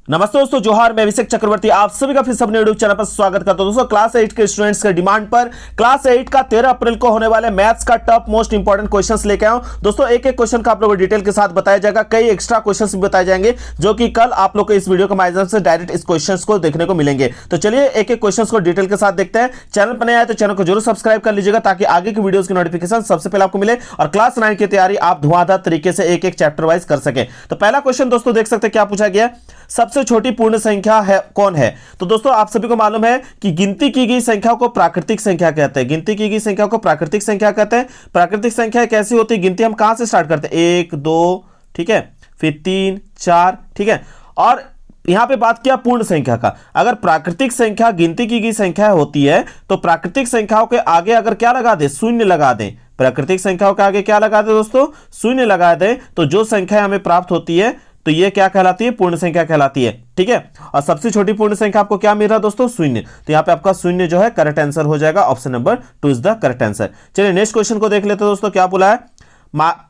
नमस्ते दोस्तों, जोहार। मैं अभिषेक चक्रवर्ती आप सभी का फिर से अपने यूट्यूब चैनल पर स्वागत करता हूं। दोस्तों, क्लास 8 के स्टूडेंट्स के डिमांड पर क्लास 8 का 13 अप्रैल को होने वाले मैथ्स का टॉप मोस्ट इंपॉर्टेंट क्वेश्चंस लेके आया हूं। दोस्तों, एक एक क्वेश्चन का आप लोगों को डिटेल के साथ बताया जाएगा। कई एक्स्ट्रा क्वेश्चंस भी बताए जाएंगे जो कि कल आप लोग को इस वीडियो के माध्यम से डायरेक्ट इस क्वेश्चंस को देखने को मिलेंगे। तो चलिए एक एक क्वेश्चंस को डिटेल के साथ देखते हैं। चैनल पर नए आए तो चैनल को जरूर सब्सक्राइब कर लीजिएगा ताकि आगे की वीडियोस की नोटिफिकेशन सबसे पहले आपको मिले और क्लास 9 की तैयारी आप धुआंधार तरीके से एक एक चैप्टर वाइज कर सके। तो पहला क्वेश्चन दोस्तों देख सकते हैं क्या पूछा गया। सबसे छोटी पूर्ण संख्या है कौन है? तो दोस्तों आप सभी को मालूम है कि गिनती की गई संख्या को प्राकृतिक संख्या कहते हैं। गिनती की गई संख्या को प्राकृतिक संख्या कहते हैं। प्राकृतिक संख्या कैसी होती है? गिनती हम कहां से स्टार्ट करते हैं? 1 2, ठीक है, फिर 3 4, ठीक है। और यहां पे बात किया पूर्ण संख्या का। अगर प्राकृतिक संख्या गिनती की गई संख्या होती है तो प्राकृतिक संख्याओं के आगे अगर क्या लगा दे? शून्य लगा दें। प्राकृतिक संख्याओं के आगे क्या लगा दे दोस्तों? शून्य लगा दें। तो जो संख्या हमें प्राप्त होती है तो ये क्या कहलाती है? पूर्ण संख्या कहलाती है, ठीक है। और सबसे छोटी पूर्ण संख्या आपको क्या मिल रहा है दोस्तों? शून्य। तो यहां पे आपका शून्य जो है करेक्ट आंसर हो जाएगा। Option number 2 is the correct answer. चलिए नेक्स्ट क्वेश्चन को देख लेते हैं दोस्तों। क्या बोला है?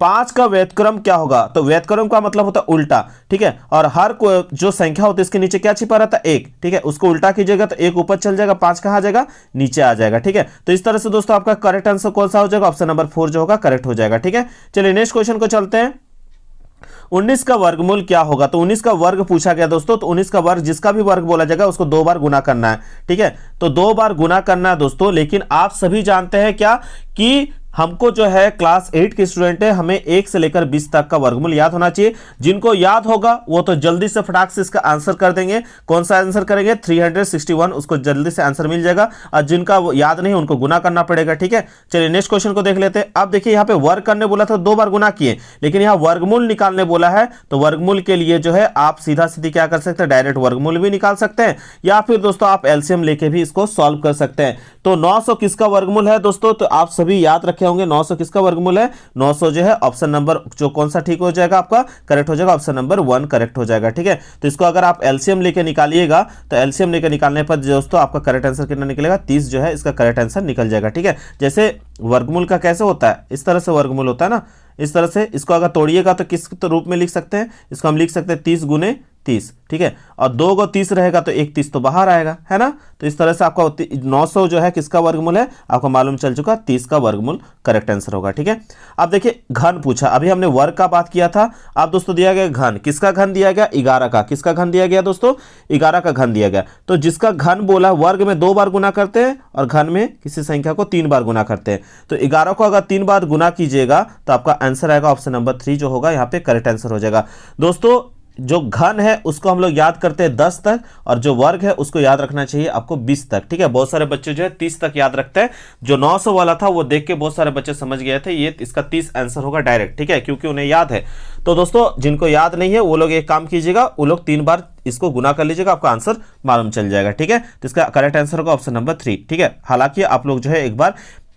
5 का व्युत्क्रम क्या होगा? तो व्युत्क्रम का मतलब होता है उल्टा, ठीक है। और हर जो संख्या होती है इसके नीचे क्या छिपा रहता है? 1, ठीक है। उसको उल्टा कीजिएगा तो 1 ऊपर चल जाएगा, 5 कहां आ जाएगा? नीचे आ जाएगा, ठीक है। तो इस तरह से दोस्तों आपका करेक्ट आंसर कौन सा हो जाएगा? ऑप्शन नंबर 4 जो होगा करेक्ट हो जाएगा, ठीक है। चलिए नेक्स्ट क्वेश्चन को चलते हैं। 19 का वर्गमूल क्या होगा? तो 19 का वर्ग पूछा गया दोस्तों। तो 19 का वर्ग जिसका भी वर्ग बोला जाएगा उसको 2 बार गुना करना है, ठीक है। तो 2 बार गुना करना है दोस्तों। लेकिन आप सभी जानते हैं क्या कि हमको जो है क्लास 8 के स्टूडेंट है, हमें 1 से लेकर 20 तक का वर्गमूल याद होना चाहिए। जिनको याद होगा वो तो जल्दी से फटाक से इसका आंसर कर देंगे। कौन सा आंसर करेंगे? 361, उसको जल्दी से आंसर मिल जाएगा। और जिनका वो याद नहीं उनको गुना करना पड़ेगा, ठीक है। चलिए नेक्स्ट क्वेश्चन को देख लेते हैं। अब देखिए यहाँ पे वर्ग करने बोला था 2 बार गुना किए, लेकिन यहाँ वर्गमूल निकालने बोला है। तो वर्गमूल के लिए जो है आप सीधा सीधी क्या कर सकते हैं? डायरेक्ट वर्गमूल भी निकाल सकते हैं या फिर दोस्तों आप एलसीएम लेके भी इसको सॉल्व कर सकते हैं। तो 900 किसका वर्गमूल है दोस्तों? तो आप सभी याद रखे होंगे 900 किसका वर्गमूल है? 900 जो है ऑप्शन नंबर जो कौन सा ठीक हो जाएगा आपका? करेक्ट हो जाएगा। ऑप्शन नंबर 1 करेक्ट हो जाएगा, ठीक है। तो इसको अगर आप एलसीएम लेके निकालिएगा तो एलसीएम लेके निकालने पर दोस्तों आपका करेक्ट आंसर कितना निकलेगा? 30 जो है इसका करेक्ट आंसर निकल जाएगा, ठीक है। जैसे वर्गमूल का कैसे होता है? इस तरह से वर्गमूल होता है ना, इस तरह से। इसको अगर तोड़िएगा तो किस रूप में लिख सकते हैं? इसको हम लिख सकते हैं 30 गुने 30, ठीक है। और 2 को 30 रहेगा तो 1 30 तो बाहर आएगा, है ना। तो इस तरह से आपका 900 जो है किसका वर्गमूल है? आपको मालूम चल चुका, 30 का वर्गमूल करेक्ट आंसर होगा, ठीक है। अब देखिए घन पूछा। अभी हमने वर्ग का बात किया था। अब दोस्तों दिया गया घन। किसका घन दिया गया? 11 का। किसका घन दिया गया दोस्तों? 11 का घन दिया गया। तो जिसका घन बोला, वर्ग में 2 बार गुना करते हैं और घन में किसी संख्या को 3 बार गुना करते हैं। तो 11 को अगर 3 बार गुना कीजिएगा तो आपका आंसर आएगा ऑप्शन नंबर 3 जो होगा यहाँ पे करेक्ट आंसर हो जाएगा। दोस्तों जो घन है उसको हम लोग याद करते हैं 10 तक और जो वर्ग है उसको याद रखना चाहिए आपको 20 तक, ठीक है। बहुत सारे बच्चे जो है 30 तक याद रखते हैं। जो 900 वाला था वो देख के बहुत सारे बच्चे समझ गए थे ये इसका 30 आंसर होगा डायरेक्ट, ठीक है, क्योंकि उन्हें याद है। तो दोस्तों जिनको याद नहीं है वो लोग एक काम कीजिएगा, वो लोग 3 बार इसको गुना कर लीजिएगा, आपका आंसर मालूम चल जाएगा, ठीक है। तो इसका करेक्ट आंसर होगा ऑप्शन नंबर 3, ठीक है। हालांकि आप लोग जो है एक बार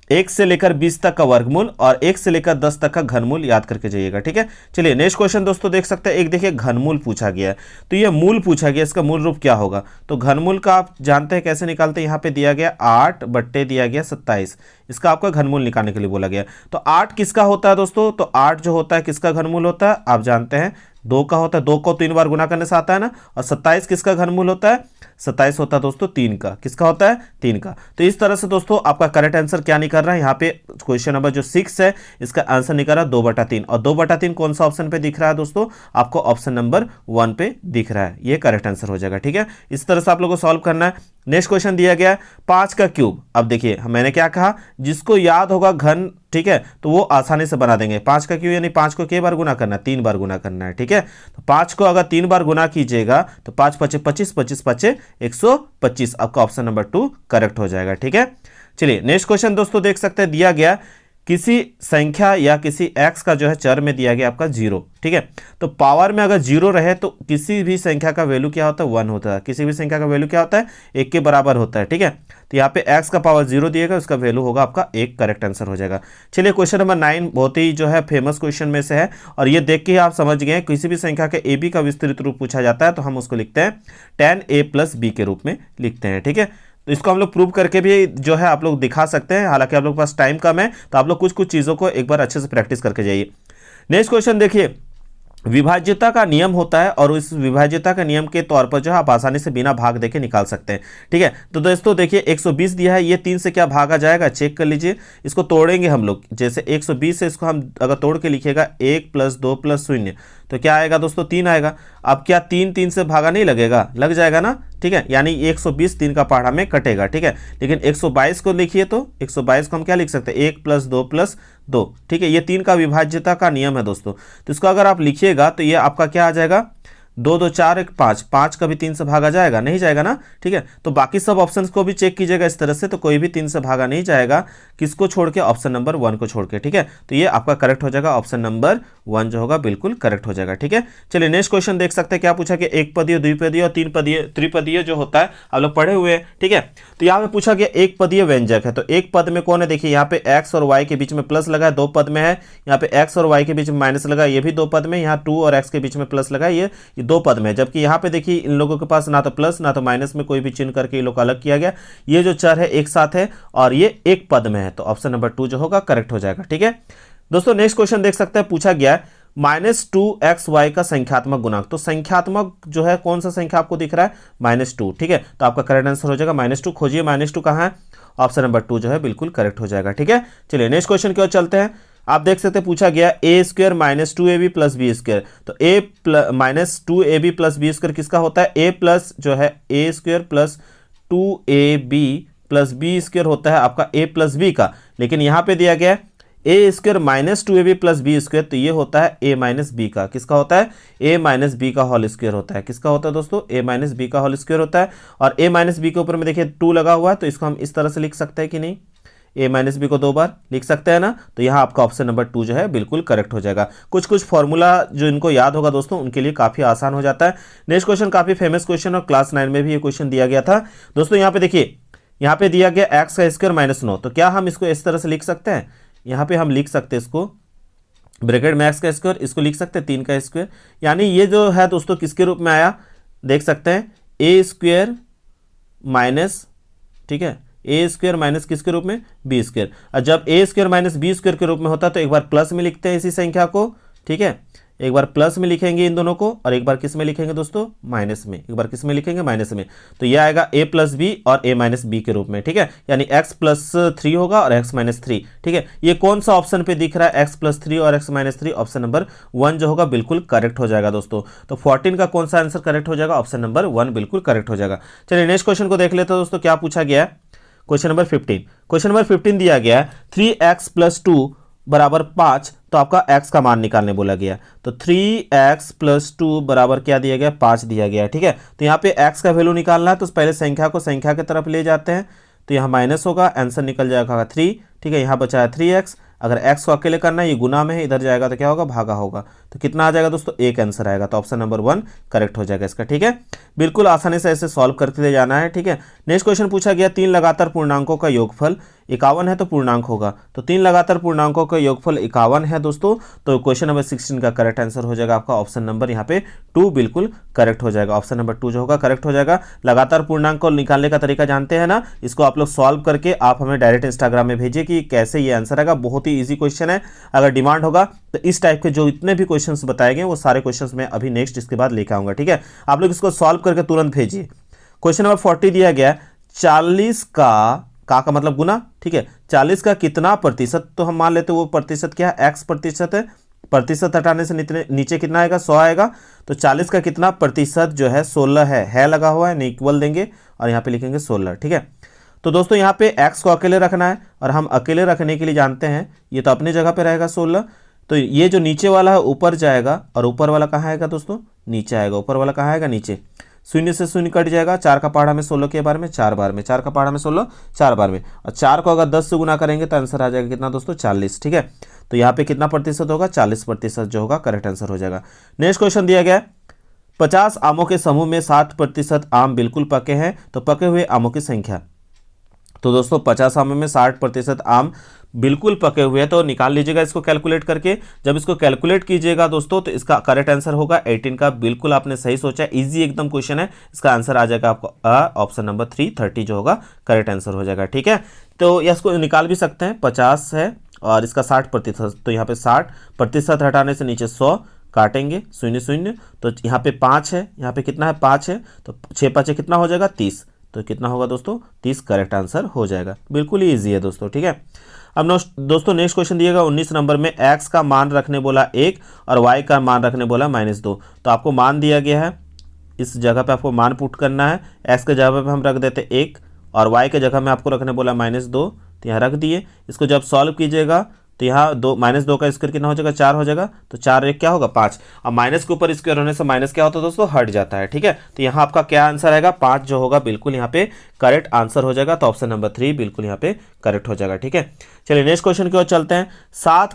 1 से लेकर 20 तक का वर्गमूल और 1 से लेकर 10 तक का घनमूल याद करके जाइएगा, ठीक है। चलिए नेक्स्ट क्वेश्चन दोस्तों देख सकते हैं। एक देखिए घनमूल पूछा गया है। तो ये मूल पूछा गया, इसका मूल रूप क्या होगा? तो घनमूल का आप जानते हैं कैसे निकालते हैं। यहाँ पे दिया गया 8 बट्टे दिया गया 27, इसका आपका घनमूल निकालने के लिए बोला गया। तो 8 किसका होता है दोस्तों? तो 8 जो होता है किसका घनमूल होता है? आप जानते हैं 2 का होता है। 2 को 3 बार गुना करने से आता है ना। और 27 किसका घनमूल होता है? 27 होता है दोस्तों 3 का। किसका होता है? 3 का। तो इस तरह से दोस्तों आपका करेक्ट आंसर क्या निकल रहा है? यहाँ पे क्वेश्चन नंबर जो 6 है इसका आंसर निकल रहा है 2/3। और 2/3 कौन सा ऑप्शन पे दिख रहा है दोस्तों? आपको ऑप्शन नंबर 1 पे दिख रहा है। ये करेक्ट आंसर हो जाएगा, ठीक है। इस तरह से आप लोगों को सॉल्व करना है। नेक्स्ट क्वेश्चन दिया गया है 5 का क्यूब। अब देखिए मैंने क्या कहा, जिसको याद होगा घन, ठीक है, तो वो आसानी से बना देंगे। 5 का क्यूब यानी 5 को कई बार गुना करना है? 3 बार गुना करना है, ठीक है। तो 5 को अगर 3 बार गुना कीजिएगा तो 5 × 5 = 25, 25 × 5 = 125। आपका ऑप्शन नंबर 2 करेक्ट हो जाएगा, ठीक है। चलिए नेक्स्ट क्वेश्चन दोस्तों देख सकते हैं। दिया गया किसी संख्या या किसी x का जो है चर में दिया गया आपका 0, ठीक है। तो पावर में अगर 0 रहे तो किसी भी संख्या का वैल्यू क्या होता है? 1 होता है। किसी भी संख्या का वैल्यू क्या होता है? 1 के बराबर होता है, ठीक है। तो यहाँ पे x का पावर 0 दिएगा, उसका वैल्यू होगा आपका 1, करेक्ट आंसर हो जाएगा। चलिए क्वेश्चन नंबर 9 बहुत ही जो है फेमस क्वेश्चन में से है और ये देख के ही आप समझ गए किसी भी संख्या के ab का विस्तृत रूप पूछा जाता है तो हम उसको लिखते हैं tan a + b के रूप में लिखते हैं, ठीक है। तो इसको हम लोग प्रूव करके भी जो है आप लोग दिखा सकते हैं। हालांकि आप लोग के पास टाइम कम है तो आप लोग कुछ चीज़ों को एक बार अच्छे से प्रैक्टिस करके जाइए। नेक्स्ट क्वेश्चन देखिए, विभाज्यता का नियम होता है और इस विभाज्यता के नियम के तौर पर जो है आप आसानी से बिना भाग देके निकाल सकते हैं। ठीक है, तो दोस्तों देखिए 120 दिया है, ये 3 से क्या भागा जाएगा, चेक कर लीजिए। इसको तोड़ेंगे हम लोग, जैसे 120 से इसको हम अगर तोड़ के लिखेगा 1 + 2 + 0 तो क्या आएगा दोस्तों, 3 आएगा। अब क्या 3 से भागा नहीं लगेगा, लग जाएगा ना। ठीक है, यानी 120 3 का पहाड़ा में कटेगा। ठीक है, लेकिन 122 को लिखिए तो 122 को हम क्या लिख सकते हैं, 1 + 2 + 2। ठीक है, ये 3 का विभाज्यता का नियम है दोस्तों। तो इसको अगर आप लिखिएगा तो ये आपका क्या आ जाएगा, 2 2 4 1 5, 5 कभी 3 से भागा जाएगा, नहीं जाएगा ना। ठीक है, तो बाकी सब ऑप्शंस को भी चेक कीजिएगा इस तरह से, तो कोई भी 3 से भागा नहीं जाएगा, किसको छोड़ के, ऑप्शन नंबर 1 को छोड़ के। ठीक है, तो ये आपका करेक्ट हो जाएगा, ऑप्शन नंबर 1 जो होगा बिल्कुल करेक्ट हो जाएगा। ठीक है, चलिए नेक्स्ट क्वेश्चन देख सकते हैं, क्या पूछा कि एक पदीय, द्विपदीय और तीन पदीय, त्रिपदीय जो होता है आप लोग पढ़े हुए हैं। ठीक है, तो यहाँ पे पूछा गया एक पदीय व्यंजक है, तो एक पद में कौन है, देखिए यहाँ पे x और y के बीच में प्लस लगा है, 2 पद में है। यहाँ पे x और y के बीच में माइनस लगा है, ये भी 2 पद में। यहाँ 2 और x के बीच में प्लस लगा है, ये 2 पद में है। जबकि यहाँ पे देखिए इन लोगों के पास ना तो प्लस ना तो माइनस में कोई भी चिन्ह करके ये लोग अलग किया गया। ये जो चर है एक साथ है और ये एक पद में है, तो ऑप्शन नंबर 2 जो होगा करेक्ट हो जाएगा। ठीक है दोस्तों, नेक्स्ट क्वेश्चन देख सकते हैं, पूछा गया है -2xy का संख्यात्मक गुणांक। तो संख्यात्मक जो है कौन सा संख्या आपको दिख रहा है, -2। ठीक है, तो आपका करेक्ट आंसर हो जाएगा -2। खोजिए -2 कहाँ है, ऑप्शन नंबर 2 जो है बिल्कुल करेक्ट हो जाएगा। ठीक है, चलिए नेक्स्ट क्वेश्चन की ओर चलते हैं। आप देख सकते हैं पूछा गया a² - 2ab + b²। तो a -2ab + b² किसका होता है, a प्लस जो है a² + 2ab + b² होता है आपका a + b का। लेकिन यहाँ पे दिया गया है a² - 2ab + b², तो ये होता है a - b का। किसका होता है, a - b का होल स्क्वायर होता है। किसका होता है दोस्तों, a - b का होल स्क्वायर होता है। और a - b के ऊपर में देखिए 2 लगा हुआ है, तो इसको हम इस तरह से लिख सकते हैं कि नहीं, a - b को 2 बार लिख सकते हैं ना। तो यहाँ आपका ऑप्शन नंबर 2 जो है बिल्कुल करेक्ट हो जाएगा। कुछ फॉर्मूला जो इनको याद होगा दोस्तों उनके लिए काफ़ी आसान हो जाता है। नेक्स्ट क्वेश्चन काफ़ी फेमस क्वेश्चन और क्लास 9 में भी ये क्वेश्चन दिया गया था दोस्तों। यहाँ पे देखिए, यहाँ पे दिया गया x² - 9, तो क्या हम इसको इस तरह से लिख सकते हैं, यहाँ पे हम लिख सकते हैं इसको ब्रैकेट में x का स्क्वायर, इसको लिख सकते हैं 3 का स्क्वायर। यानी ये जो है दोस्तों किसके रूप में आया, देख सकते हैं a² माइनस, ठीक है, a² माइनस किसके रूप में, b²। और जब a² - b² के रूप में होता है तो एक बार प्लस में लिखते हैं इसी संख्या को। ठीक है, एक बार प्लस में लिखेंगे इन दोनों को और एक बार किस में लिखेंगे दोस्तों, माइनस में। एक बार किस में लिखेंगे, माइनस में। तो यह आएगा a + b और a - b के रूप में। ठीक है, यानी x + 3 होगा और x - 3। ठीक है, ये कौन सा ऑप्शन पे दिख रहा है, x + 3 और x - 3, ऑप्शन नंबर 1 जो होगा बिल्कुल करेक्ट हो जाएगा दोस्तों। तो 14 का कौन सा आंसर करेक्ट हो जाएगा, ऑप्शन नंबर 1 बिल्कुल करेक्ट हो जाएगा। चलिए नेक्स्ट क्वेश्चन को देख लेते हैं दोस्तों, क्या पूछा गया है, क्वेश्चन नंबर 15। क्वेश्चन नंबर 15 दिया गया है 3x + 2 = 5, तो आपका x का मान निकालने बोला गया। तो 3x + 2 बराबर क्या दिया गया, 5 दिया गया है। ठीक है, तो यहाँ पे x का वैल्यू निकालना है, तो पहले संख्या को संख्या की तरफ ले जाते हैं, तो यहाँ माइनस होगा, आंसर निकल जाएगा 3। ठीक है, यहाँ बचा है 3x। अगर x को अकेले करना है, ये गुना में है, इधर जाएगा तो क्या होगा, भागा होगा। तो कितना आ जाएगा दोस्तों, 1 आंसर आएगा। तो ऑप्शन नंबर 1 करेक्ट हो जाएगा इसका। ठीक है, बिल्कुल आसानी से ऐसे सॉल्व करते ले जाना है। ठीक है, नेक्स्ट क्वेश्चन पूछा गया 3 लगातार पूर्णांकों का योगफल 51 है तो पूर्णांक होगा। तो 3 लगातार पूर्णांकों का योगफल 51 है दोस्तों। तो क्वेश्चन नंबर 16 का करेक्ट आंसर हो जाएगा आपका ऑप्शन नंबर यहाँ पे 2 बिल्कुल करेक्ट हो जाएगा। ऑप्शन नंबर 2 जो होगा करेक्ट हो जाएगा। लगातार पूर्णांक को निकालने का तरीका जानते हैं ना, इसको आप लोग सॉल्व करके आप हमें डायरेक्ट इंस्टाग्राम में भेजिए कि कैसे ये आंसर आएगा। बहुत ही ईजी क्वेश्चन है, अगर डिमांड होगा तो इस टाइप के जो इतने भी क्वेश्चंस बताए गए वो सारे क्वेश्चंस मैं अभी नेक्स्ट इसके बाद लेकर आऊंगा। ठीक है, आप लोग इसको सॉल्व करके तुरंत भेजिए। क्वेश्चन नंबर 40 दिया गया 40 का मतलब गुना। ठीक है, 40 का कितना प्रतिशत, तो हम मान लेते हैं वो प्रतिशत क्या है, x प्रतिशत है। प्रतिशत हटाने से नीचे कितना आएगा, 100 आएगा। तो 40 का कितना प्रतिशत जो है 16 है लगा हुआ है, इक्वल देंगे और यहाँ पे लिखेंगे 16। ठीक है, तो दोस्तों यहाँ पे x को अकेले रखना है और हम अकेले रखने के लिए जानते हैं ये तो अपनी जगह पे रहेगा 16। तो ये जो नीचे वाला है ऊपर जाएगा और ऊपर वाला कहाँ आएगा दोस्तों, नीचे आएगा। ऊपर वाला कहाँ आएगा, नीचे। शून्य से शून्य कट जाएगा, 4 का पहाड़ा में 16 के बार में 4 बार में, 4 का पहाड़ा में 16 4 बार में, और 4 को अगर 10 से गुना करेंगे तो आंसर आ जाएगा कितना दोस्तों, 40। ठीक है, तो यहाँ पे कितना प्रतिशत होगा, 40% जो होगा करेक्ट आंसर हो जाएगा। नेक्स्ट क्वेश्चन दिया गया 50 आमों के समूह में 60% आम बिल्कुल पके हैं, तो पके हुए आमों की संख्या। तो दोस्तों 50 आमों में 60% आम बिल्कुल पके हुए हैं, तो निकाल लीजिएगा इसको कैलकुलेट करके। जब इसको कैलकुलेट कीजिएगा दोस्तों तो इसका करेक्ट आंसर होगा 18 का। बिल्कुल आपने सही सोचा, इजी एकदम क्वेश्चन है। इसका आंसर आ जाएगा आपका ऑप्शन नंबर 3 30 जो होगा करेक्ट आंसर हो जाएगा। ठीक है, तो इसको निकाल भी सकते हैं, 50 है और इसका 60%, तो यहाँ पे 60% हटाने से नीचे 100 काटेंगे शून्य शून्य, तो यहाँ पे 5 है, यहाँ पे कितना है 5 है, तो 6 5 कितना हो जाएगा 30, तो कितना होगा दोस्तों 30 करेक्ट आंसर हो जाएगा। बिल्कुल ही ईजी है दोस्तों, ठीक है। अब दोस्तों नेक्स्ट क्वेश्चन दिएगा 19 नंबर में, x का मान रखने बोला 1 और y का मान रखने बोला -2। तो आपको मान दिया गया है, इस जगह पे आपको मान पुट करना है। x के जगह पे हम रख देते 1 और y के जगह में आपको रखने बोला -2, तो यहाँ रख दिए। इसको जब सॉल्व कीजिएगा तो यहाँ -2 का स्क्वायर कितना हो जाएगा 4 हो जाएगा, तो 4 1 क्या होगा 5। अब माइनस के ऊपर स्क्वायर होने से माइनस क्या होता है दोस्तों, हट जाता है, ठीक है। तो यहाँ आपका क्या आंसर आएगा 5 जो होगा बिल्कुल यहाँ पे करेक्ट आंसर हो जाएगा। तो ऑप्शन नंबर 3 बिल्कुल यहाँ पे करेक्ट हो जाएगा, ठीक है। चलिए नेक्स्ट क्वेश्चन की ओर चलते हैं। 7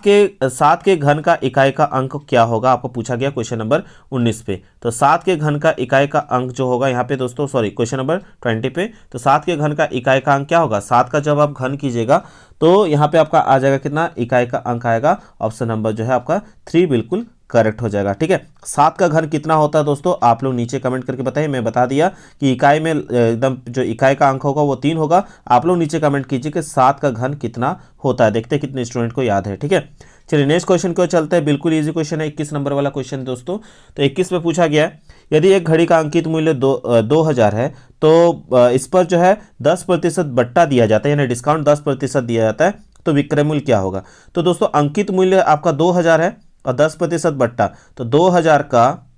के घन का इकाई का अंक क्या होगा, आपको पूछा गया क्वेश्चन नंबर 19 पे। तो 7 के घन का इकाई का अंक जो होगा यहाँ पे दोस्तों, सॉरी क्वेश्चन नंबर 20 पे, तो 7 के घन का इकाई का अंक क्या होगा, 7 का जब आप घन कीजिएगा तो यहाँ पे आपका आ जाएगा कितना, इकाई का अंक आएगा, ऑप्शन नंबर जो है आपका 3 बिल्कुल करेक्ट हो जाएगा, ठीक है। 7 का घन कितना होता है दोस्तों, आप लोग नीचे कमेंट करके बताइए। मैं बता दिया कि इकाई में एकदम जो इकाई का अंक होगा वो 3 होगा। आप लोग नीचे कमेंट कीजिए कि 7 का घन कितना होता है, देखते हैं कितने स्टूडेंट को याद है, ठीक है। चलिए नेक्स्ट क्वेश्चन की ओर चलते हैं। बिल्कुल इजी क्वेश्चन है, 21 नंबर वाला क्वेश्चन दोस्तों। तो 21 में पूछा गया है, यदि एक घड़ी का अंकित मूल्य 2000 है तो इस पर जो है 10% बट्टा दिया जाता है, यानी डिस्काउंट 10% दिया जाता है, तो विक्रय मूल्य क्या होगा। तो दोस्तों अंकित मूल्य आपका 2000 है और 10% बट्टा, तो 2000 का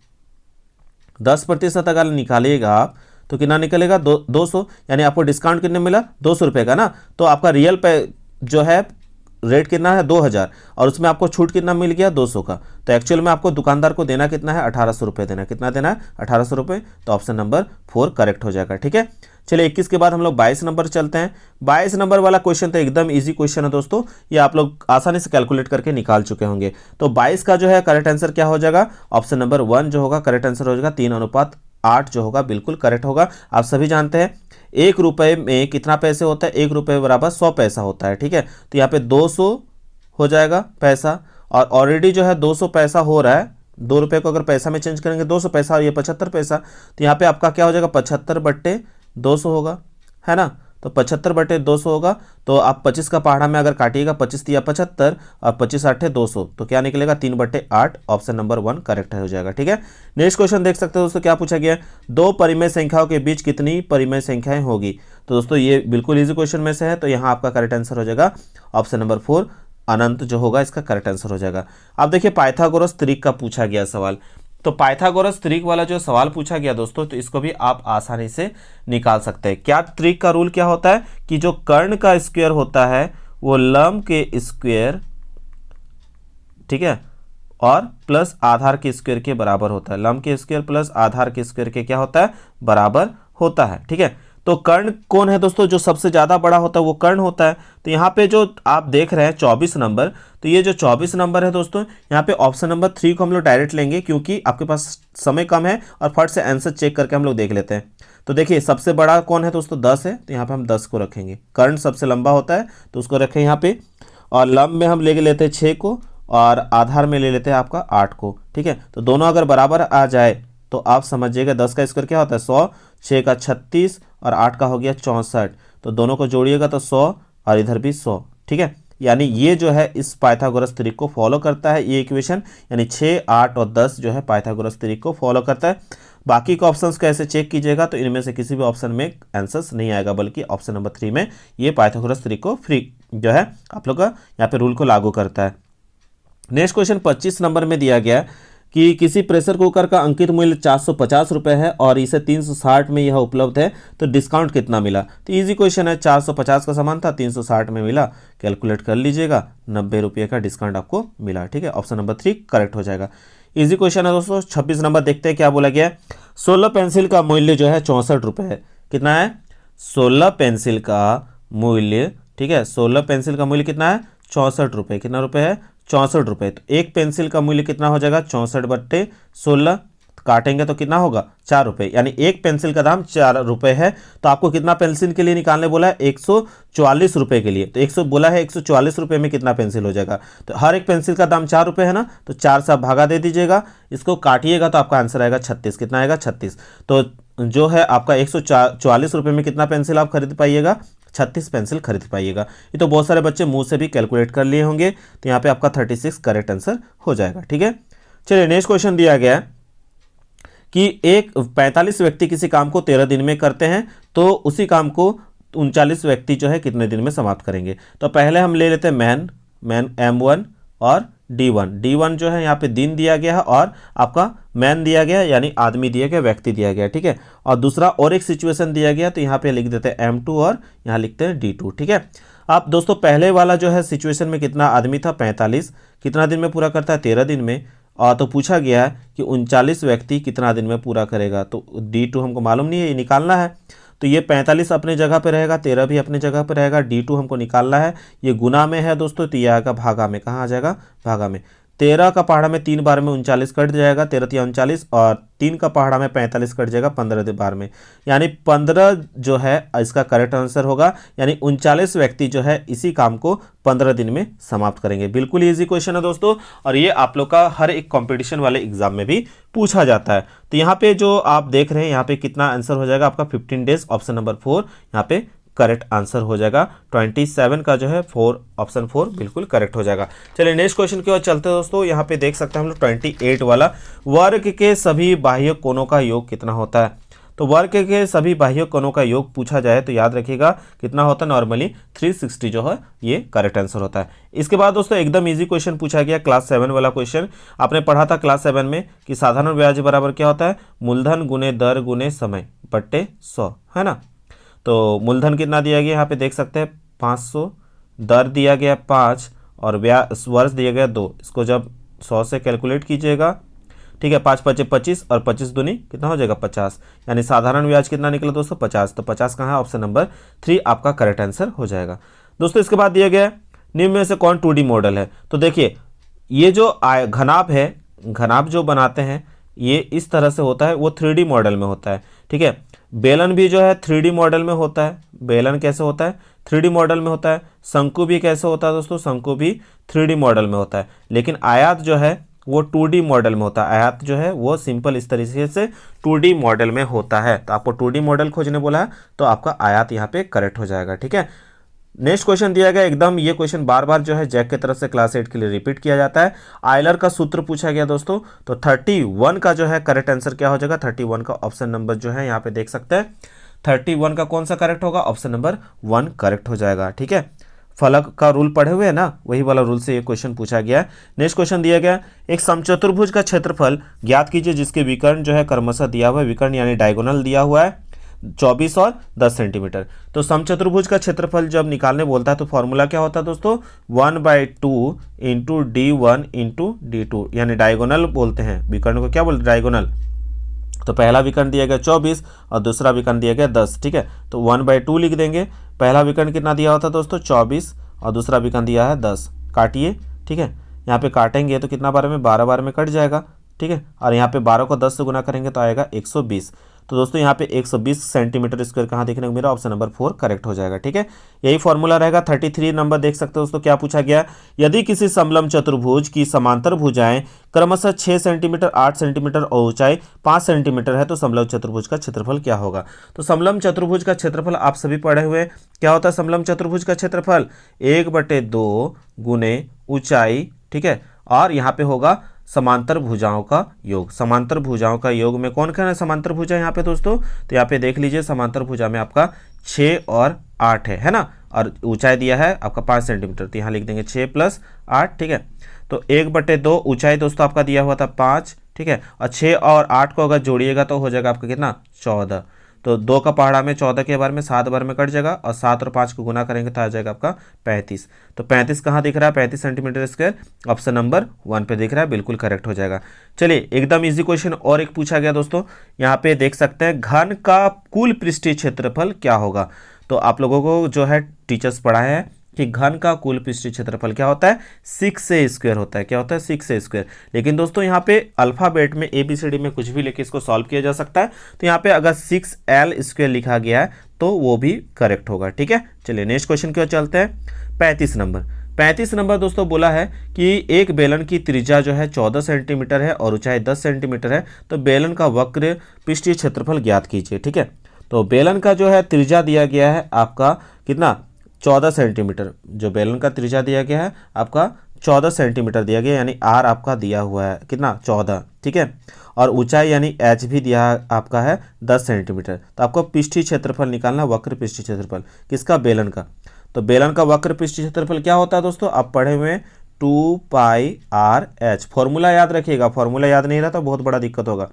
10% अगर निकालिएगा आप तो कितना निकलेगा 200, यानी आपको डिस्काउंट कितने मिला 200 रुपये का ना। तो आपका रियल पे जो है रेट कितना है 2000 और उसमें आपको छूट कितना मिल गया 200 का। तो एक्चुअल में आपको दुकानदार को देना कितना है 1800 रुपये देना, कितना देना है 1800 रुपये। तो ऑप्शन नंबर 4 करेक्ट हो जाएगा, ठीक है। चलिए 21 के बाद हम लोग 22 नंबर चलते हैं। 22 नंबर वाला क्वेश्चन तो एकदम इजी क्वेश्चन है दोस्तों, ये आप लोग आसानी से कैलकुलेट करके निकाल चुके होंगे। तो 22 का जो है करेक्ट आंसर क्या हो जाएगा, ऑप्शन नंबर 1 जो होगा करेक्ट आंसर हो जाएगा। 3:8 जो होगा बिल्कुल करेक्ट होगा। आप सभी जानते हैं 1 रुपये में कितना पैसे होता है, 1 रुपये बराबर 100 पैसा होता है, ठीक है। तो यहाँ पे 200 हो जाएगा पैसा, और ऑलरेडी जो है 200 पैसा हो रहा है, 2 रुपये को अगर पैसा में चेंज करेंगे 200 पैसा और ये 75 पैसा, तो यहाँ पे आपका क्या हो जाएगा 75/200 होगा, है ना। तो 75/200 होगा। तो आप 25 का पहाड़ा में अगर काटिएगा, 25 दिया 75 और 25 8 200, तो क्या निकलेगा 3/8, ऑप्शन नंबर 1 करेक्ट हो जाएगा, ठीक है। नेक्स्ट क्वेश्चन देख सकते हो दोस्तों, क्या पूछा गया है, 2 परिमेय संख्याओं के बीच कितनी परिमेय संख्याएं होगी। तो दोस्तों ये बिल्कुल इजी क्वेश्चन में से है, तो यहाँ आपका करेक्ट आंसर हो जाएगा ऑप्शन नंबर 4 अनंत जो होगा इसका करेक्ट आंसर हो जाएगा। अब देखिए पाइथागोरस त्रिक का पूछा गया सवाल। तो पाइथागोरस त्रिक वाला जो सवाल पूछा गया दोस्तों, तो इसको भी आप आसानी से निकाल सकते हैं। क्या त्रिक का रूल क्या होता है कि जो कर्ण का स्क्वायर होता है वो लंब के स्क्वायर, ठीक है, और प्लस आधार के स्क्वायर के बराबर होता है। लंब के स्क्वायर प्लस आधार के स्क्वायर के क्या होता है, बराबर होता है, ठीक है। तो कर्ण कौन है दोस्तों, जो सबसे ज़्यादा बड़ा होता है वो कर्ण होता है। तो यहाँ पे जो आप देख रहे हैं 24 नंबर, तो ये जो 24 नंबर है दोस्तों, यहाँ पे ऑप्शन नंबर 3 को हम लोग डायरेक्ट लेंगे, क्योंकि आपके पास समय कम है और फट से आंसर चेक करके हम लोग देख लेते हैं। तो देखिए सबसे बड़ा कौन है दोस्तों, 10 है, तो यहाँ पे हम 10 को रखेंगे। कर्ण सबसे लंबा होता है तो उसको रखें यहाँ पे, और लंब में हम ले लेते हैं 6 को और आधार में ले लेते हैं आपका 8 को, ठीक है। तो दोनों अगर बराबर आ जाए तो आप समझिएगा 10 का स्क्वायर क्या होता है 100, 6 का 36 और 8 का हो गया 64। तो दोनों को जोड़िएगा तो 100 और इधर भी 100, ठीक है। यानी ये जो है इस पाइथागोरस त्रिक को फॉलो करता है, ये इक्वेशन, यानी 6, 8 और 10 जो है पाइथागोरस त्रिक को फॉलो करता है। बाकी के ऑप्शंस कैसे चेक कीजिएगा, तो इनमें से किसी भी ऑप्शन में आंसर्स नहीं आएगा, बल्कि ऑप्शन नंबर 3 में ये पाइथागोरस त्रिक को फ्री जो है आप लोग का यहाँ पे रूल को लागू करता है। नेक्स्ट क्वेश्चन 25 नंबर में दिया गया कि किसी प्रेशर कुकर का अंकित मूल्य 450 रुपये है और इसे 360 में यह उपलब्ध है, तो डिस्काउंट कितना मिला। तो इजी क्वेश्चन है, 450 का सामान था 360 में मिला, कैलकुलेट कर लीजिएगा, 90 रुपये का डिस्काउंट आपको मिला, ठीक है। ऑप्शन नंबर 3 करेक्ट हो जाएगा। इजी क्वेश्चन है दोस्तों। 26 नंबर देखते हैं क्या बोला गया। 16 पेंसिल का मूल्य जो है 64 रुपये है। कितना है 16 पेंसिल का मूल्य, ठीक है, 16 पेंसिल का मूल्य कितना है 64 रुपये। कितना रुपये है 64 रुपये। तो एक पेंसिल का मूल्य कितना हो जाएगा 64/16, काटेंगे तो कितना होगा 4 रुपये, यानी एक पेंसिल का दाम 4 रुपये है। तो आपको कितना पेंसिल के लिए निकालने बोला है 144 रुपये के लिए। तो 100 बोला है 144 रुपये में कितना पेंसिल हो जाएगा, तो हर एक पेंसिल का दाम 4 रुपये है ना, तो 4 से आप भागा दे दीजिएगा, इसको काटिएगा तो आपका आंसर आएगा 36। कितना आएगा 36। तो जो है आपका 144 रुपये में कितना पेंसिल आप खरीद पाइएगा 36 पेंसिल खरीद पाइएगा। ये तो बहुत सारे बच्चे मुंह से भी कैलकुलेट कर लिए होंगे, तो यहाँ पे आपका 36 करेक्ट आंसर हो जाएगा, ठीक है। चलिए नेक्स्ट क्वेश्चन दिया गया है कि एक 45 व्यक्ति किसी काम को 13 दिन में करते हैं, तो उसी काम को 39 व्यक्ति जो है कितने दिन में समाप्त करेंगे। तो पहले हम ले लेते हैं मैन M1 और D1 जो है यहाँ पे दिन दिया गया है और आपका मैन दिया गया है, यानी आदमी दिया गया, व्यक्ति दिया गया, ठीक है। और दूसरा और एक सिचुएशन दिया गया, तो यहाँ पे लिख देते हैं M2 और यहाँ लिखते हैं D2, ठीक है। अब दोस्तों पहले वाला जो है सिचुएशन में कितना आदमी था 45, कितना दिन में पूरा करता है 13 दिन में। और तो पूछा गया है कि 39 व्यक्ति कितना दिन में पूरा करेगा, तो D2 हमको मालूम नहीं है, ये निकालना है। तो ये 45 अपने जगह पे रहेगा, 13 भी अपने जगह पे रहेगा, D2 हमको निकालना है। ये गुना में है दोस्तों, तो ये आएगा भागा में। कहाँ आ जाएगा? भागा में। 13 का पहाड़ा में 3 बार में 39 कट जाएगा, 13 3 39, और 3 का पहाड़ा में 45 कट जाएगा 15 बार में, यानी 15 जो है इसका करेक्ट आंसर होगा। यानी 39 व्यक्ति जो है इसी काम को 15 दिन में समाप्त करेंगे। बिल्कुल ईजी क्वेश्चन है दोस्तों, और ये आप लोग का हर एक कंपटीशन वाले एग्जाम में भी पूछा जाता है। तो यहाँ पे जो आप देख रहे हैं यहाँ पे कितना आंसर हो जाएगा आपका 15 डेज, ऑप्शन नंबर 4 यहाँ पे करेक्ट आंसर हो जाएगा। 27 का जो है 4 ऑप्शन 4 बिल्कुल करेक्ट हो जाएगा। चलिए नेक्स्ट क्वेश्चन की ओर चलते हैं दोस्तों। यहाँ पे देख सकते हैं हम लोग 28 वाला, वर्ग के सभी बाह्य कोणों का योग कितना होता है। तो वर्ग के सभी बाह्य कोणों का योग पूछा जाए तो याद रखिएगा कितना होता है, नॉर्मली 360 जो है ये करेक्ट आंसर होता है। इसके बाद दोस्तों एकदम इजी क्वेश्चन पूछा गया, क्लास 7 वाला क्वेश्चन। आपने पढ़ा था क्लास 7 में कि साधारण ब्याज बराबर क्या होता है, मूलधन गुने दर गुने समय बट्टे 100, है ना। तो मूलधन कितना दिया गया यहाँ पे देख सकते हैं 500, दर दिया गया 5 और वर्ष दिया गया 2। इसको जब 100 से कैलकुलेट कीजिएगा, ठीक है, 5 5 25 और 25 दूनी कितना हो जाएगा 50, यानी साधारण ब्याज कितना निकला दोस्तों 50। तो 50 कहाँ है, ऑप्शन नंबर 3 आपका करेक्ट आंसर हो जाएगा दोस्तों। इसके बाद दिया गया निम्न में से कौन 2D मॉडल है। तो देखिए ये जो घनाभ है, घनाभ जो बनाते हैं ये इस तरह से होता है, वो 3D मॉडल में होता है, ठीक है। बेलन भी जो है 3D मॉडल में होता है। बेलन कैसे होता है, 3D मॉडल में होता है। शंकु भी कैसे होता है दोस्तों, शंकु भी 3D मॉडल में होता है। लेकिन आयत जो है वो 2D मॉडल में होता है। आयत जो है वो सिंपल इस तरीके से 2D मॉडल में होता है। तो आपको 2D मॉडल खोजने बोला है तो आपका आयत यहाँ पे करेक्ट हो जाएगा, ठीक है। नेक्स्ट क्वेश्चन दिया गया एकदम, ये क्वेश्चन बार बार जो है जैक की तरफ से क्लास 8 के लिए रिपीट किया जाता है। आयलर का सूत्र पूछा गया दोस्तों। तो 31 का जो है करेक्ट आंसर क्या हो जाएगा, 31 का ऑप्शन नंबर जो है यहाँ पे देख सकते हैं 31 का कौन सा करेक्ट होगा, ऑप्शन नंबर 1 करेक्ट हो जाएगा, ठीक है। फलक का रूल पढ़े हुए है ना, वही वाला रूल से ये क्वेश्चन पूछा गया है। नेक्स्ट क्वेश्चन दिया गया, एक समचतुर्भुज का क्षेत्रफल ज्ञात कीजिए जिसके विकर्ण जो है क्रमशः दिया हुआ है, विकर्ण यानी डायगोनल दिया हुआ है 24 और 10 सेंटीमीटर। तो समचतुर्भुज का क्षेत्रफल जब निकालने बोलता है तो फॉर्मूला क्या होता है दोस्तों, 1/2 इंटू D1 इंटू D2, यानी डायगोनल बोलते हैं, विकर्ण को क्या बोलते हैं, डायगोनल। तो पहला विकर्ण दिया गया 24 और दूसरा विकर्ण दिया गया 10, ठीक है। तो 1/2 लिख देंगे। पहला विकर्ण कितना दिया होता है दोस्तों 24 और दूसरा विकर्ण दिया है 10, काटिए, ठीक है। यहाँ पे काटेंगे तो कितना बार में, 12 बार में कट जाएगा, ठीक है। और यहाँ पे 12 को 10 से गुना करेंगे तो आएगा 120। तो दोस्तों यहाँ पे 120 सेंटीमीटर स्क्वायर कहाँ देखने को मिला, ऑप्शन नंबर 4 करेक्ट हो जाएगा, ठीक है। यही फॉर्मूला रहेगा। 33 नंबर देख सकते हो दोस्तों, क्या पूछा गया, यदि किसी समलंब चतुर्भुज की समांतर भुजाएं क्रमशः 6 सेंटीमीटर 8 सेंटीमीटर और ऊंचाई 5 सेंटीमीटर है तो समलंब चतुर्भुज का क्षेत्रफल क्या होगा। तो समलंब चतुर्भुज का क्षेत्रफल आप सभी पढ़े हुए, क्या होता है समलंब चतुर्भुज का क्षेत्रफल, 1/2 गुने ऊंचाई, ठीक है। और यहाँ पे होगा समांतर भुजाओं का योग। समांतर भुजाओं का योग में कौन कौन है समांतर भुजा यहाँ पे दोस्तों, तो यहाँ पे देख लीजिए समांतर भुजा में आपका 6 और 8 है ना। और ऊंचाई दिया है आपका 5 सेंटीमीटर, तो यहाँ लिख देंगे 6 + 8, ठीक है। तो 1/2 ऊंचाई दोस्तों आपका दिया हुआ था 5, ठीक है। और 6 और 8 को अगर जोड़िएगा तो हो जाएगा आपका कितना 14। तो 2 का पहाड़ा में 14 के बार में 7 बार में कट जाएगा और 7 और 5 को गुना करेंगे तो आ जाएगा आपका 35। तो 35 कहाँ दिख रहा है, 35 सेंटीमीटर स्क्वायर, ऑप्शन नंबर 1 पे दिख रहा है, बिल्कुल करेक्ट हो जाएगा। चलिए एकदम इजी क्वेश्चन और एक पूछा गया दोस्तों, यहाँ पे देख सकते हैं घन का कुल पृष्ठीय क्षेत्रफल क्या होगा। तो आप लोगों को जो है टीचर्स पढ़ाए हैं कि घन का कुल पृष्ठीय क्षेत्रफल क्या होता है, 6a² होता है। क्या होता है, 6a²। लेकिन दोस्तों यहाँ पे अल्फाबेट में ABCD में कुछ भी लेके इसको सॉल्व किया जा सकता है। तो यहाँ पे अगर 6l² लिखा गया है तो वो भी करेक्ट होगा, ठीक है। चलिए नेक्स्ट क्वेश्चन की ओर चलते हैं। 35 नंबर दोस्तों बोला है कि एक बेलन की त्रिज्या जो है 14 सेंटीमीटर है और ऊंचाई 10 सेंटीमीटर है, तो बेलन का वक्र पृष्ठीय क्षेत्रफल ज्ञात कीजिए, ठीक है। तो बेलन का जो है त्रिज्या दिया गया है आपका कितना 14 सेंटीमीटर, जो बेलन का त्रिज्या दिया गया है आपका 14 सेंटीमीटर दिया गया, यानी आर आपका दिया हुआ है कितना 14, ठीक है। और ऊंचाई यानी एच भी दिया आपका है 10 सेंटीमीटर। तो आपको पृष्ठीय क्षेत्रफल निकालना, वक्र पृष्ठीय क्षेत्रफल किसका, बेलन का। तो बेलन का वक्र पृष्ठीय क्षेत्रफल क्या होता है दोस्तों, आप पढ़े हुए 2πr/h। फॉर्मूला याद रखिएगा, फॉर्मूला याद नहीं रहा तो बहुत बड़ा दिक्कत होगा।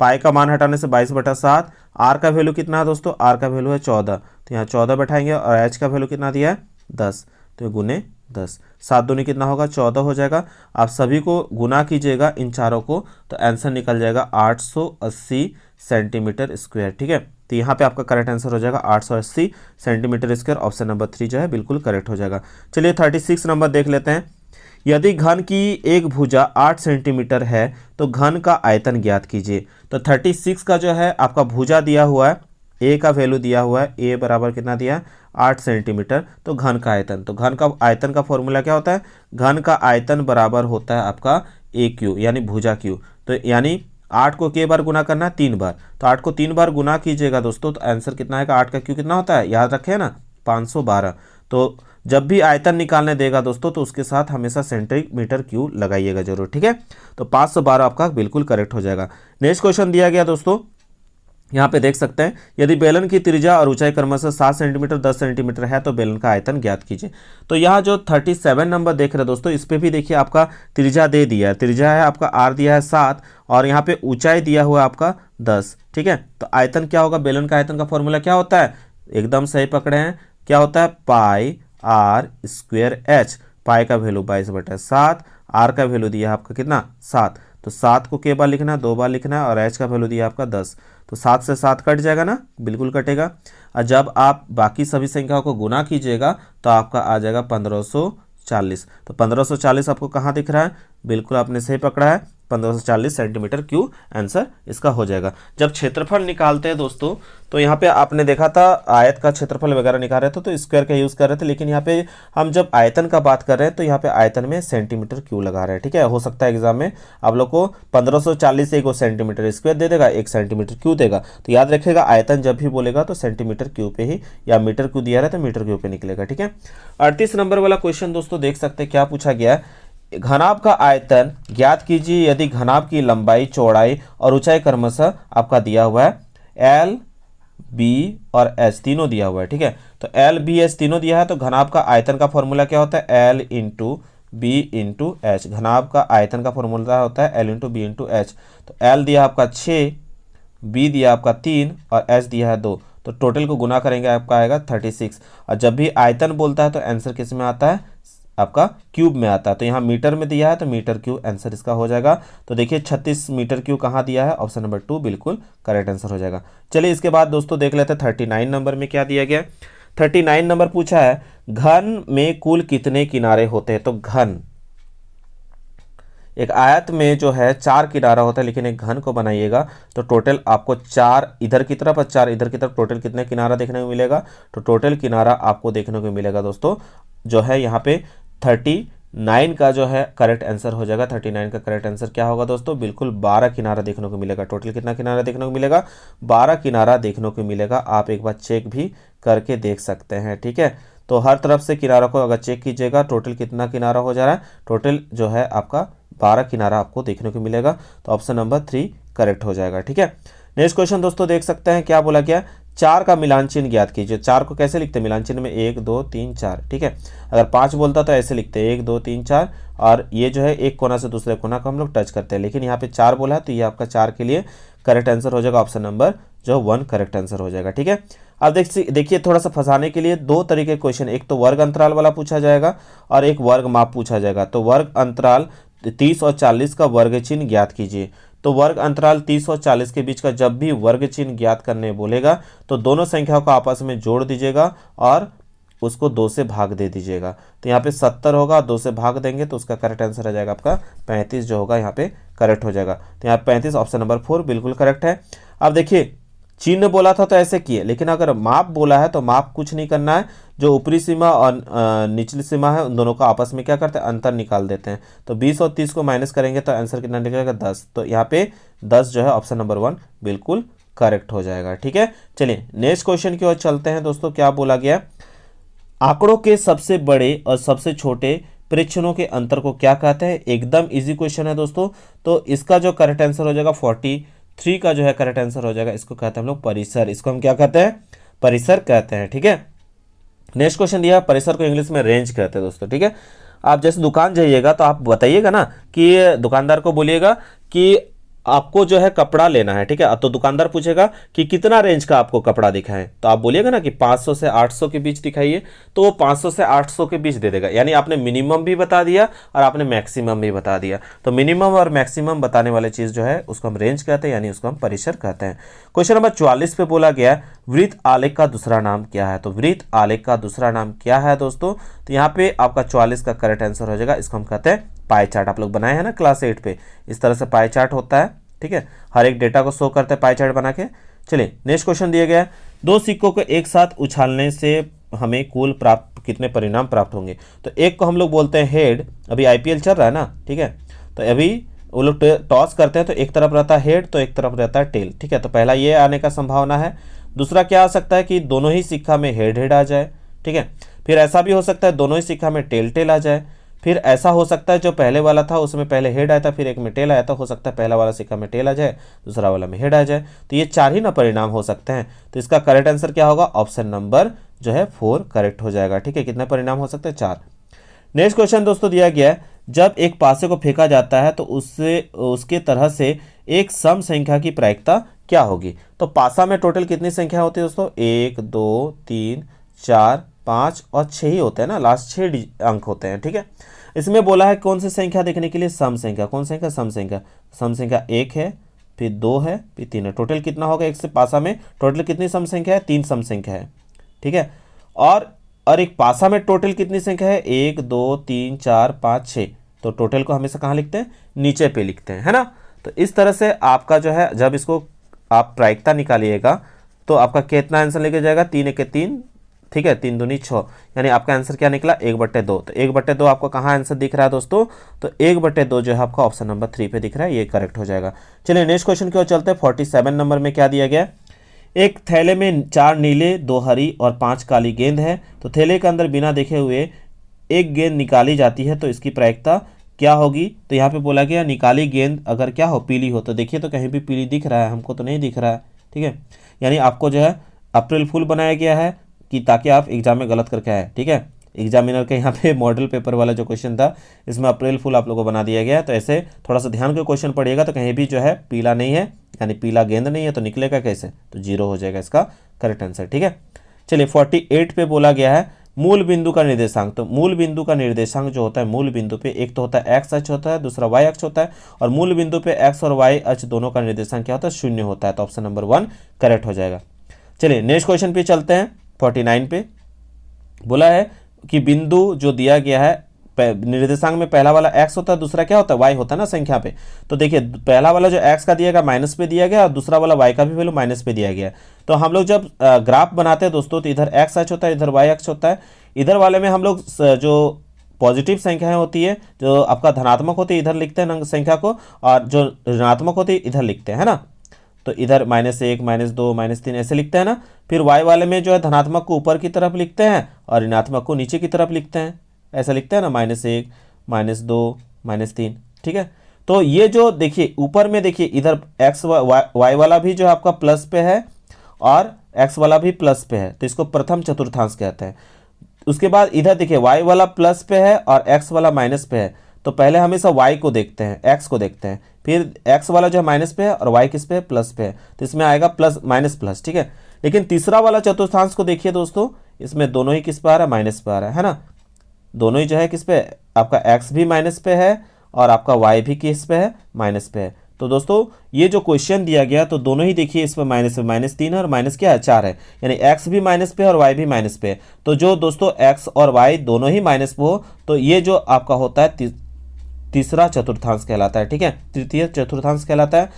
पाई का मान हटाने से 22/7। आर का वैल्यू कितना है दोस्तों, आर का वैल्यू है 14, तो यहाँ 14 बैठाएंगे और एच का वैल्यू कितना दिया है 10, तो गुने 10, 7 दूनी कितना होगा 14 हो जाएगा। आप सभी को गुना कीजिएगा इन चारों को, तो आंसर निकल जाएगा 880 सेंटीमीटर स्क्वायर, ठीक है। तो यहाँ पे आपका करेक्ट आंसर हो जाएगा 880 सेंटीमीटर स्क्वायर। ऑप्शन नंबर 3 जो है बिल्कुल करेक्ट हो जाएगा। चलिए 36 नंबर देख लेते हैं। यदि घन की एक भुजा 8 सेंटीमीटर है तो घन का आयतन ज्ञात कीजिए। तो 36 का जो है आपका भुजा दिया हुआ है, ए का वैल्यू दिया हुआ है, ए बराबर कितना दिया है 8 सेंटीमीटर। तो घन का आयतन, तो घन का आयतन का फॉर्मूला क्या होता है, घन का आयतन बराबर होता है आपका ए क्यू, यानी भुजा क्यू। तो यानी 8 को के बार गुना करना है 3 बार, तो 8 को 3 बार गुना कीजिएगा दोस्तों, तो आंसर कितना आएगा, 8 का क्यू कितना होता है याद रखें ना 512। तो जब भी आयतन निकालने देगा दोस्तों तो उसके साथ हमेशा सेंटीमीटर क्यूब लगाइएगा जरूर, ठीक है। तो 512 आपका बिल्कुल करेक्ट हो जाएगा। नेक्स्ट क्वेश्चन दिया गया दोस्तों, यहाँ पे देख सकते हैं, यदि बेलन की त्रिज्या और ऊंचाई क्रमशः 7 सेंटीमीटर 10 सेंटीमीटर है तो बेलन का आयतन ज्ञात कीजिए। तो यहाँ जो 37 नंबर देख रहे हैं दोस्तों, इस पे भी देखिए आपका त्रिज्या दे दिया है, त्रिज्या है आपका आर दिया है 7 और यहाँ पे ऊंचाई दिया हुआ है आपका 10, ठीक है। तो आयतन क्या होगा, बेलन का आयतन का फॉर्मूला क्या होता है, एकदम सही पकड़े हैं, क्या होता है πr²h। पाई का वैल्यू 22/7, आर का वैल्यू दिया है आपका कितना 7, तो 7 को के बार लिखना है 2 बार लिखना है और एच का वैल्यू दिया है आपका 10, तो 7 से 7 कट जाएगा ना, बिल्कुल कटेगा। और जब आप बाकी सभी संख्याओं को गुना कीजिएगा तो आपका आ जाएगा 1540। तो 1540 आपको कहाँ दिख रहा है, बिल्कुल आपने सही पकड़ा है, 1540 सेंटीमीटर क्यूब आंसर इसका हो जाएगा। जब क्षेत्रफल निकालते हैं दोस्तों तो यहाँ पे आपने देखा था आयत का क्षेत्रफल वगैरह निकाल रहे थे तो स्क्वायर का यूज़ कर रहे थे, लेकिन यहाँ पे हम जब आयतन का बात कर रहे हैं तो यहाँ पे आयतन में सेंटीमीटर क्यूब लगा रहे हैं, ठीक है। हो सकता है एग्जाम में आप लोग को 1540 एक सेंटीमीटर स्क्वायर दे देगा, 1 सेंटीमीटर क्यूब देगा, तो याद रखिएगा आयतन जब भी बोलेगा तो सेंटीमीटर क्यूब पे ही, या मीटर क्यूब दिया रहा है तो मीटर क्यूब पे निकलेगा, ठीक है। 38 नंबर वाला क्वेश्चन दोस्तों देख सकते हैं क्या पूछा गया है, घनाभ का आयतन ज्ञात कीजिए यदि घनाभ की लंबाई चौड़ाई और ऊंचाई क्रमशः आपका दिया हुआ है एल बी और एच तीनों दिया हुआ है, ठीक है। तो एल बी एच तीनों दिया है तो घनाभ का आयतन का फॉर्मूला क्या होता है, l into b into h. घनाभ का आयतन का फॉर्मूला होता है l into b into h. तो एल दिया आपका 6, बी दिया आपका 3 और एच दिया है 2, तो टोटल को गुना करेंगे आपका आएगा 36। और जब भी आयतन बोलता है तो आंसर किस में आता है, आपका क्यूब में आता है। तो यहाँ मीटर में दिया है तो मीटर क्यूब आंसर इसका हो जाएगा। तो देखिए 36 मीटर क्यूब कहाँ दिया है, ऑप्शन नंबर 2 बिल्कुल करेक्ट आंसर हो जाएगा। चलिए इसके बाद दोस्तों देख लेते हैं 39 नंबर में क्या दिया गया। 39 नंबर पूछा है घन में कुल कितने किनारे होते हैं। तो घन, एक आयत में जो है 4 किनारा होता है, लेकिन एक घन को बनाइएगा तो टोटल आपको 4 इधर की तरफ और 4 इधर की तरफ, टोटल कितने किनारा देखने को मिलेगा, तो टोटल किनारा आपको देखने को मिलेगा दोस्तों जो है यहाँ पे 39 का जो है करेक्ट आंसर हो जाएगा। 39 का करेक्ट आंसर क्या होगा दोस्तों, बिल्कुल 12 किनारा देखने को मिलेगा। टोटल कितना किनारा देखने को मिलेगा, 12 किनारा देखने को मिलेगा। आप एक बार चेक भी करके देख सकते हैं, ठीक है। तो हर तरफ से किनारा को अगर चेक कीजिएगा टोटल कितना किनारा हो जा रहा है, टोटल जो है आपका 12 किनारा आपको देखने को मिलेगा। तो ऑप्शन नंबर 3 करेक्ट हो जाएगा, ठीक है। नेक्स्ट क्वेश्चन दोस्तों देख सकते हैं क्या बोला गया, 4 का मिलान चिन्ह ज्ञात कीजिए। 4 को कैसे लिखते हैं, मिलान चिन्ह में 1 2 3 4, ठीक है। अगर 5 बोलता तो ऐसे लिखते हैं 1 2 3 4, और ये जो है एक कोना से दूसरे कोना को हम लोग टच करते हैं, लेकिन यहाँ पे 4 बोला है तो ये आपका 4 के लिए करेक्ट आंसर हो जाएगा। ऑप्शन नंबर जो 1 करेक्ट आंसर हो जाएगा, ठीक है। अब देखिए थोड़ा सा फंसाने के लिए 2 तरीके क्वेश्चन, एक तो वर्ग अंतराल वाला पूछा जाएगा और एक वर्ग माप पूछा जाएगा। तो वर्ग अंतराल 30 और 40 का वर्ग चिन्ह ज्ञात कीजिए। तो वर्ग अंतराल 30 और 40 के बीच का जब भी वर्ग चिन्ह ज्ञात करने बोलेगा तो दोनों संख्याओं को आपस में जोड़ दीजिएगा और उसको 2 से भाग दे दीजिएगा। तो यहाँ पे 70 होगा, 2 से भाग देंगे तो उसका करेक्ट आंसर आ जाएगा आपका 35 जो होगा यहाँ पे करेक्ट हो जाएगा। तो यहाँ 35 ऑप्शन नंबर 4 बिल्कुल करेक्ट है। अब देखिए चिन्ह बोला था तो ऐसे किए, लेकिन अगर माप बोला है तो माप कुछ नहीं करना है, जो ऊपरी सीमा और निचली सीमा है उन दोनों का आपस में क्या करते हैं, अंतर निकाल देते हैं। तो 20 और 30 को माइनस करेंगे तो आंसर कितना निकलेगा 10। तो यहाँ पे 10 जो है ऑप्शन नंबर 1 बिल्कुल करेक्ट हो जाएगा, ठीक है। चलिए नेक्स्ट क्वेश्चन की ओर चलते हैं दोस्तों। क्या बोला गया, आंकड़ों के सबसे बड़े और सबसे छोटे परीक्षणों के अंतर को क्या कहते हैं। एकदम इजी क्वेश्चन है दोस्तों। तो इसका जो करेक्ट आंसर हो जाएगा 43 का जो है करेक्ट आंसर हो जाएगा। इसको कहते हैं हम लोग परिसर। इसको हम क्या कहते हैं, परिसर कहते हैं। ठीक है, नेक्स्ट क्वेश्चन दिया, परिसर को इंग्लिश में रेंज कहते हैं दोस्तों। ठीक है, आप जैसे दुकान जाइएगा तो आप बताइएगा ना कि दुकानदार को बोलिएगा कि आपको जो है कपड़ा लेना है। ठीक है, तो दुकानदार पूछेगा कि कितना रेंज का आपको कपड़ा दिखाएं, तो आप बोलिएगा ना कि 500 से 800 के बीच दिखाइए, तो वो 500 से 800 के बीच दे देगा। यानी आपने मिनिमम भी बता दिया और आपने मैक्सिमम भी बता दिया। तो मिनिमम और मैक्सिमम बताने वाले चीज जो है उसको हम रेंज कहते हैं, यानी उसको हम परिसर कहते हैं। क्वेश्चन नंबर 44 पे बोला गया है वृत्त आलेख का दूसरा नाम क्या है। तो वृत्त आलेख का दूसरा नाम क्या है दोस्तों, तो यहाँ पे आपका 44 का करेक्ट आंसर हो जाएगा। इसको हम कहते हैं पाई चार्ट। आप लोग बनाए हैं ना क्लास 8 पे, इस तरह से पाई चार्ट होता है। ठीक है, हर एक डेटा को शो करते हैं पाई चार्ट बना के। चलिए नेक्स्ट क्वेश्चन दिया गया है, दो सिक्कों को एक साथ उछालने से हमें कुल प्राप्त कितने परिणाम प्राप्त होंगे। तो एक को हम लोग बोलते हैं हेड, अभी आईपीएल चल रहा है ना। ठीक है, तो अभी वो लोग टॉस करते हैं, तो एक तरफ रहता है हेड तो एक तरफ रहता है टेल। ठीक है, तो पहला ये आने का संभावना है। दूसरा क्या आ सकता है कि दोनों ही सिक्का में हेड हेड आ जाए। ठीक है, फिर ऐसा भी हो सकता है दोनों ही सिक्का में टेल टेल आ जाए। फिर ऐसा हो सकता है जो पहले वाला था उसमें पहले हेड आया था, फिर एक में टेल आया था। हो सकता है पहला वाला सिक्का में टेल आ जाए, दूसरा वाला में हेड आ जाए। तो ये 4 ही ना परिणाम हो सकते हैं। तो इसका करेक्ट आंसर क्या होगा, ऑप्शन नंबर जो है 4 करेक्ट हो जाएगा। ठीक है, कितने परिणाम हो सकते हैं, 4। नेक्स्ट क्वेश्चन दोस्तों दिया गया है, जब एक पासे को फेंका जाता है तो उसके तरह से एक सम संख्या की प्रायिकता क्या होगी। तो पासा में टोटल कितनी संख्या होती है दोस्तों, 1 2 3 4 5 और 6 ही होते हैं ना, लास्ट 6 अंक होते हैं। ठीक है, इसमें बोला है कौन सी संख्या देखने के लिए, सम संख्या। कौन संख्या, सम संख्या। सम संख्या 1 है, फिर 2 है, फिर 3 है। टोटल कितना होगा, एक से पासा में टोटल कितनी सम संख्या है, 3 सम संख्या है। ठीक है, और एक पासा में टोटल कितनी संख्या है, 1 2 3 4 5 6। तो टोटल को हमेशा कहाँ लिखते हैं, नीचे पे लिखते हैं, है ना। तो इस तरह से आपका जो है जब इसको आप प्रायिकता निकालिएगा तो आपका कितना आंसर लेके जाएगा, 3 1 3। ठीक है, 3 दूनी 6, यानी आपका आंसर क्या निकला, 1/2। तो 1/2 आपको कहाँ आंसर दिख रहा है दोस्तों, तो 1/2 जो है आपका ऑप्शन नंबर 3 पे दिख रहा है, ये करेक्ट हो जाएगा। चलिए नेक्स्ट क्वेश्चन की ओर चलते हैं। 47 नंबर में क्या दिया गया, एक थैले में 4 नीले 2 हरी और 5 काली गेंद है। तो थैले के अंदर बिना देखे हुए एक गेंद निकाली जाती है, तो इसकी प्रायिकता क्या होगी। तो यहाँ पे बोला गया निकाली गेंद अगर क्या हो, पीली हो। तो देखिए तो कहीं भी पीली दिख रहा है, हमको तो नहीं दिख रहा है। ठीक है, यानी आपको जो है अप्रैल फूल बनाया गया है कि ताकि आप एग्जाम में गलत करके आए। ठीक है, एग्जामिनर के यहाँ पे मॉडल पेपर वाला जो क्वेश्चन था इसमें अप्रैल फूल आप लोगों को बना दिया गया है। तो ऐसे थोड़ा सा ध्यान के क्वेश्चन पढ़िएगा, तो कहीं भी जो है पीला नहीं है, यानी पीला गेंद नहीं है, तो निकलेगा कैसे, तो 0 हो जाएगा इसका करेक्ट आंसर। ठीक है, चलिए 48 पे बोला गया है मूल बिंदु का निर्देशांक। तो मूल बिंदु का निर्देशांक जो होता है, मूल बिंदु पे एक तो होता है एक्स अक्ष होता है, दूसरा वाई अक्ष होता है। और मूल बिंदु पे एक्स और वाई अक्ष दोनों का निर्देशांक क्या होता है, 0 होता है। तो ऑप्शन नंबर 1 करेक्ट हो जाएगा। चलिए नेक्स्ट क्वेश्चन पे चलते हैं। 49 पे बोला है कि बिंदु जो दिया गया है निर्देशांक में पहला वाला x होता है, दूसरा क्या होता है, y होता है ना संख्या पे। तो देखिए पहला वाला जो x का दिया गया माइनस पे दिया गया और दूसरा वाला y का भी वैल्यू माइनस पे दिया गया। तो हम लोग जब ग्राफ बनाते हैं दोस्तों, तो इधर x अक्ष होता है, इधर y अक्ष होता है। इधर वाले में हम लोग जो पॉजिटिव संख्याएं होती है, जो आपका धनात्मक होती है, इधर लिखते हैं संख्या को, और जो ऋणात्मक होती है इधर लिखते हैं, है ना। तो इधर -1 -2 -3 ऐसे लिखते हैं ना। फिर y वाले में जो है धनात्मक को ऊपर की तरफ लिखते हैं और ऋणात्मक को नीचे की तरफ लिखते हैं, ऐसा लिखते हैं ना, -1 -2 -3। ठीक है, तो ये जो देखिए ऊपर में देखिए इधर x y वाला भी जो आपका प्लस पे है और x वाला भी प्लस पे है, तो इसको प्रथम चतुर्थांश कहते हैं। उसके बाद इधर देखिए y वाला प्लस पे है और x वाला माइनस पे है। तो पहले हमेशा y को देखते हैं, x को देखते हैं, फिर x वाला जो है माइनस पे है और y किस पे है, प्लस पे है। तो इसमें आएगा प्लस माइनस प्लस। ठीक है, लेकिन तीसरा वाला चतुर्थांश को देखिए दोस्तों, इसमें दोनों ही किस पे आ रहा है, माइनस पे आ रहा है ना। दोनों ही जो है किस पे, आपका x भी माइनस पे है और आपका y भी किस पे है, माइनस पे है। तो दोस्तों ये जो क्वेश्चन दिया गया, तो दोनों ही देखिए इसमें -3 है और माइनस क्या है, 4 है, यानी x भी माइनस पे है और y भी माइनस पे है। तो जो दोस्तों x और y दोनों ही माइनस पे हो, तो ये जो आपका होता है तीसरा चतुर्थांश कहलाता है। ठीक है, तृतीय चतुर्थांश कहलाता है,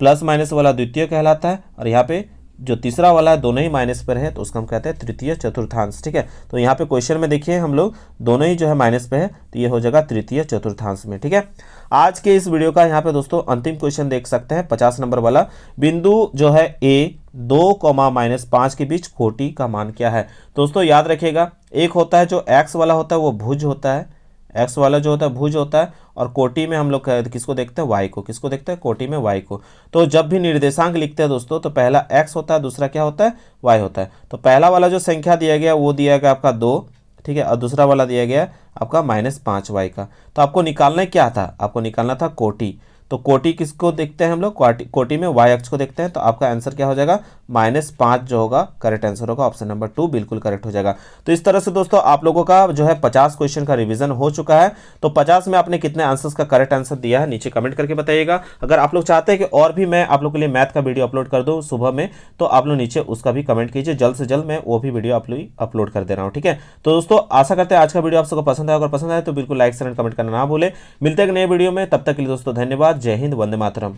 प्लस माइनस वाला द्वितीय कहलाता है, और यहाँ पे जो तीसरा वाला है दोनों ही माइनस पर है, तो उसको हम कहते हैं तृतीय चतुर्थांश। ठीक है, तो यहाँ पे क्वेश्चन में देखिए हम लोग दोनों ही जो है माइनस पे है, तो ये हो जाएगा तृतीय चतुर्थांश में। ठीक है, आज के इस वीडियो का यहाँ पे दोस्तों अंतिम क्वेश्चन देख सकते हैं, 50 नंबर वाला। बिंदु जो है a 2, -5 के बीच कोटि का मान क्या है। दोस्तों याद रखिएगा, एक होता है जो x वाला होता है वो भुज होता है, एक्स वाला जो होता है भुज होता है, और कोटि में हम लोग किसको देखते हैं, वाई को। किसको देखते हैं, कोटि में वाई को। तो जब भी निर्देशांक लिखते हैं दोस्तों तो पहला एक्स होता है, दूसरा क्या होता है, वाई होता है। तो पहला वाला जो संख्या दिया गया वो दिया गया आपका 2, ठीक है, और दूसरा वाला दिया गया आपका -5y का। तो आपको निकालना क्या था, आपको निकालना था कोटि। तो कोटि किसको देखते हैं हम लोग, कोटि में y अक्ष को देखते हैं। तो आपका आंसर क्या हो जाएगा, -5 जो होगा करेक्ट आंसर होगा, ऑप्शन नंबर 2 बिल्कुल करेक्ट हो जाएगा। तो इस तरह से दोस्तों आप लोगों का जो है 50 क्वेश्चन का रिवीजन हो चुका है। तो 50 में आपने कितने आंसर्स का करेक्ट आंसर दिया है नीचे कमेंट करके बताइएगा। अगर आप लोग चाहते हैं कि और भी मैं आप लोग के लिए मैथ का वीडियो अपलोड कर दूँ सुबह में, तो आप लोग नीचे उसका भी कमेंट कीजिए, जल्द से जल्द मैं वो भी वीडियो अपलोड कर दे रहा हूँ, ठीक है। तो दोस्तों आशा करते हैं आज का वीडियो आप सबको पसंद आया। अगर पसंद आए तो बिल्कुल लाइक शेयर एंड कमेंट करना ना भूले। मिलते हैं एक नए वीडियो में, तब तक के लिए दोस्तों धन्यवाद। जय हिंद, वंदे मातरम।